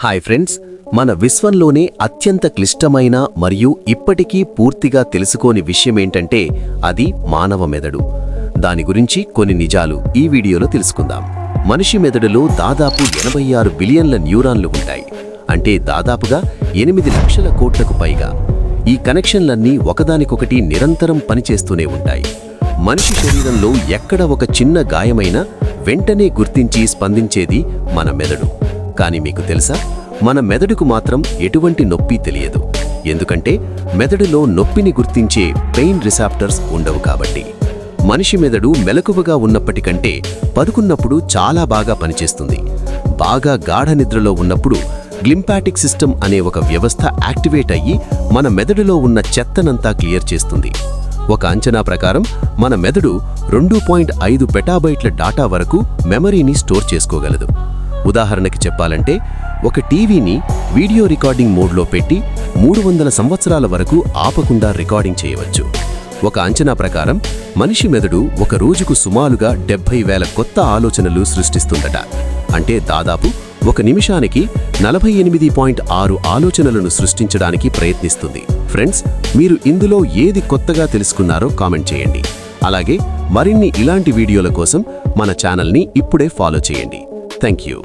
Hi friends, మన విశ్వంలోనే అత్యంత క్లిష్టమైన మరియు ఇప్పటికీ పూర్తిగా తెలుసుకోని విషయమేంటంటే అది మానవ మెదడు. దాని గురించి కొన్ని నిజాలు ఈ వీడియోలో తెలుసుకుందాం. మనిషి మెదడులో దాదాపు 86 బిలియన్ల న్యూరాన్లు ఉంటాయి. అంటే దాదాపుగా 8 లక్షల కోట్లకు పైగా. ఈ కనెక్షన్లన్నీ ఒకదానికొకటి నిరంతరం పనిచేస్తూనే ఉంటాయి. మనిషి శరీరంలో ఎక్కడ ఒక చిన్న గాయమైనా వెంటనే గుర్తించి స్పందించేది మన మెదడు. కానీ మీకు తెలుసా, మన మెదడుకు మాత్రం ఎటువంటి నొప్పి తెలియదు. ఎందుకంటే మెదడులో నొప్పిని గుర్తించే పెయిన్ రిసెప్టర్స్ ఉండవు కాబట్టి. మనిషి మెదడు మెలకువగా ఉన్నప్పటికంటే పడుకున్నప్పుడు చాలా బాగా పనిచేస్తుంది. బాగా గాఢ నిద్రలో ఉన్నప్పుడు గ్లింపాటిక్ సిస్టమ్ అనే ఒక వ్యవస్థ యాక్టివేట్ అయ్యి మన మెదడులో ఉన్న చెత్తనంతా క్లియర్ చేస్తుంది. ఒక అంచనా ప్రకారం మన మెదడు 2.5 పెటాబైట్ల డాటా వరకు మెమరీని స్టోర్ చేసుకోగలదు. ఉదాహరణకి చెప్పాలంటే, ఒక టీవీని వీడియో రికార్డింగ్ మోడ్లో పెట్టి 300 సంవత్సరాల వరకు ఆపకుండా రికార్డింగ్ చేయవచ్చు. ఒక అంచనా ప్రకారం మనిషి మెదడు ఒక రోజుకు సుమారుగా 70,000 కొత్త ఆలోచనలు సృష్టిస్తుందట. అంటే దాదాపు ఒక నిమిషానికి 48.6 ఆలోచనలను సృష్టించడానికి ప్రయత్నిస్తుంది. ఫ్రెండ్స్, మీరు ఇందులో ఏది కొత్తగా తెలుసుకున్నారో కామెంట్ చేయండి. అలాగే మరిన్ని ఇలాంటి వీడియోల కోసం మన ఛానల్ని ఇప్పుడే ఫాలో చేయండి. Thank you.